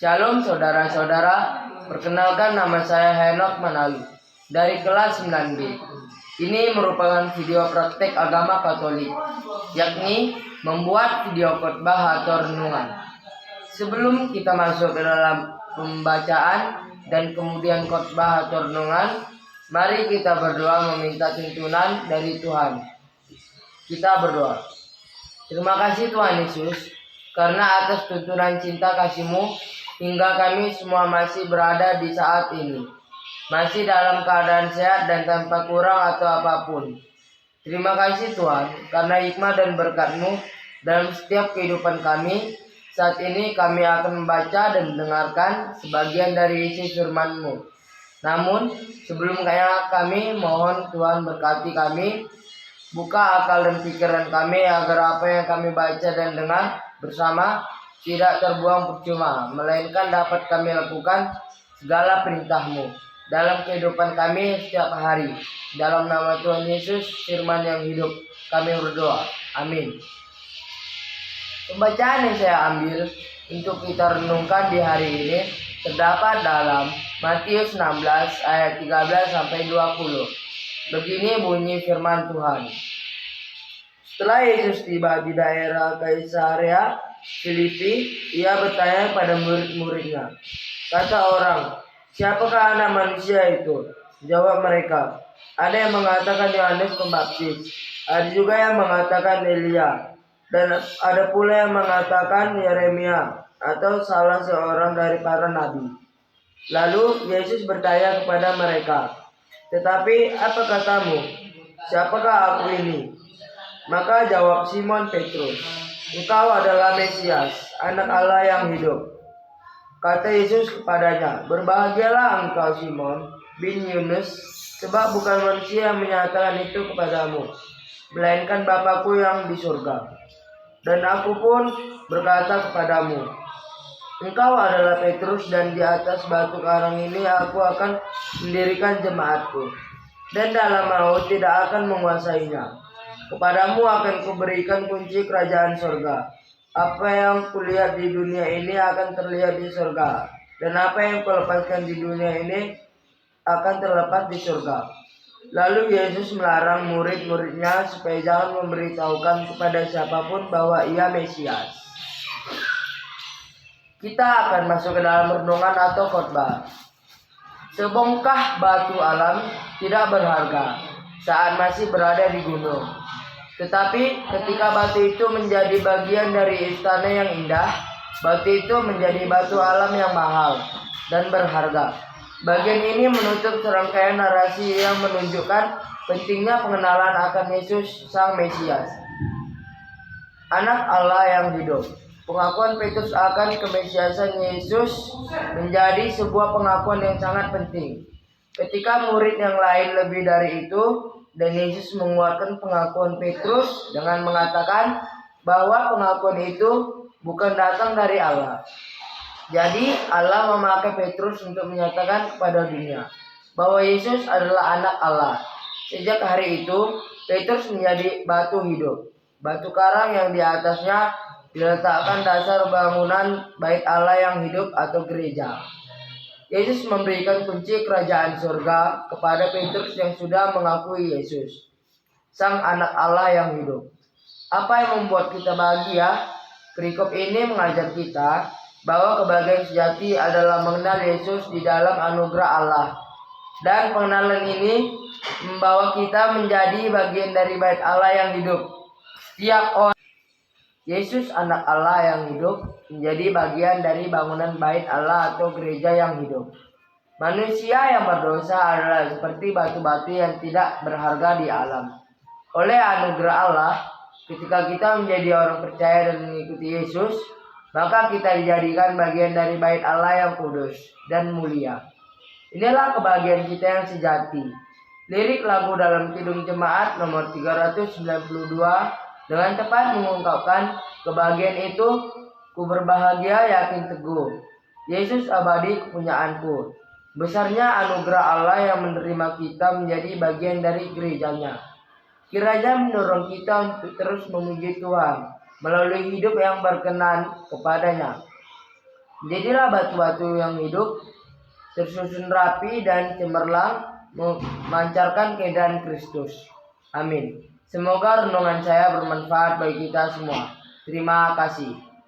Shalom saudara-saudara, perkenalkan nama saya Henok Manalu dari kelas 9B. Ini merupakan video praktek agama Katolik, yakni membuat video khotbah atau renungan. Sebelum kita masuk ke dalam pembacaan dan kemudian khotbah atau renungan, mari kita berdoa meminta tuntunan dari Tuhan. Kita berdoa. Terima kasih Tuhan Yesus, karena atas tuntunan cinta kasih-Mu hingga kami semua masih berada di saat ini, masih dalam keadaan sehat dan tanpa kurang atau apapun. Terima kasih Tuhan, karena hikmah dan berkat-Mu dalam setiap kehidupan kami. Saat ini kami akan membaca dan mendengarkan sebagian dari isi firman-Mu. Namun sebelum kami mohon Tuhan berkati kami, buka akal dan pikiran kami agar apa yang kami baca dan dengar bersama tidak terbuang percuma, melainkan dapat kami lakukan segala perintah-Mu dalam kehidupan kami setiap hari. Dalam nama Tuhan Yesus, firman yang hidup, kami berdoa. Amin. Pembacaan yang saya ambil untuk kita renungkan di hari ini terdapat dalam Matius 16 ayat 13 sampai 20. Begini bunyi firman Tuhan. Setelah Yesus tiba di daerah Kaisarea Filipi, ia bertanya pada murid-muridnya. Kata orang, "Siapakah anak manusia itu?" Jawab mereka, "Ada yang mengatakan Yohanes Pembaptis, ada juga yang mengatakan Elia, dan ada pula yang mengatakan Yeremia atau salah seorang dari para nabi." Lalu Yesus bertanya kepada mereka, "Tetapi apa katamu? Siapakah aku ini?" Maka jawab Simon Petrus, "Engkau adalah Mesias, anak Allah yang hidup." Kata Yesus kepadanya, "Berbahagialah engkau Simon bin Yunus, sebab bukan manusia yang menyatakan itu kepadamu, melainkan Bapa-Ku yang di surga. Dan aku pun berkata kepadamu, engkau adalah Petrus, dan di atas batu karang ini aku akan mendirikan jemaatku, dan dalam maut tidak akan menguasainya. Kepadamu akan kuberikan kunci kerajaan surga. Apa yang kulihat di dunia ini akan terlihat di surga, dan apa yang kulepaskan di dunia ini akan terlepas di surga." Lalu Yesus melarang murid-muridnya supaya jangan memberitahukan kepada siapapun bahwa ia Mesias. Kita akan masuk ke dalam renungan atau khotbah. Sebongkah batu alam tidak berharga saat masih berada di gunung. Tetapi ketika batu itu menjadi bagian dari istana yang indah, batu itu menjadi batu alam yang mahal dan berharga. Bagian ini menutup serangkaian narasi yang menunjukkan pentingnya pengenalan akan Yesus Sang Mesias, Anak Allah yang hidup. Pengakuan Petrus akan kemesiasan Yesus menjadi sebuah pengakuan yang sangat penting. Ketika murid yang lain lebih dari itu, dan Yesus menguatkan pengakuan Petrus dengan mengatakan bahwa pengakuan itu bukan datang dari Allah. Jadi Allah memakai Petrus untuk menyatakan kepada dunia bahwa Yesus adalah anak Allah. Sejak hari itu, Petrus menjadi batu hidup, batu karang yang di atasnya diletakkan dasar bangunan bait Allah yang hidup atau gereja. Yesus memberikan kunci kerajaan surga kepada Petrus yang sudah mengakui Yesus, Sang Anak Allah yang hidup. Apa yang membuat kita bahagia? Perikop ini mengajar kita bahwa kebahagiaan sejati adalah mengenal Yesus di dalam anugerah Allah. Dan pengenalan ini membawa kita menjadi bagian dari bait Allah yang hidup. Setiap orang Yesus anak Allah yang hidup menjadi bagian dari bangunan bait Allah atau gereja yang hidup. Manusia yang berdosa adalah seperti batu-batu yang tidak berharga di alam. Oleh anugerah Allah, ketika kita menjadi orang percaya dan mengikuti Yesus, maka kita dijadikan bagian dari bait Allah yang kudus dan mulia. Inilah kebahagiaan kita yang sejati. Lirik lagu dalam Kidung Jemaat nomor 392 dengan tepat mengungkapkan kebahagiaan itu. Ku berbahagia yakin teguh, Yesus abadi kepunyaanku. Besarnya anugerah Allah yang menerima kita menjadi bagian dari gerejanya. Kiranya mendorong kita untuk terus memuji Tuhan melalui hidup yang berkenan kepadanya. Jadilah batu-batu yang hidup, tersusun rapi dan cemerlang, memancarkan keindahan Kristus. Amin. Semoga renungan saya bermanfaat bagi kita semua. Terima kasih.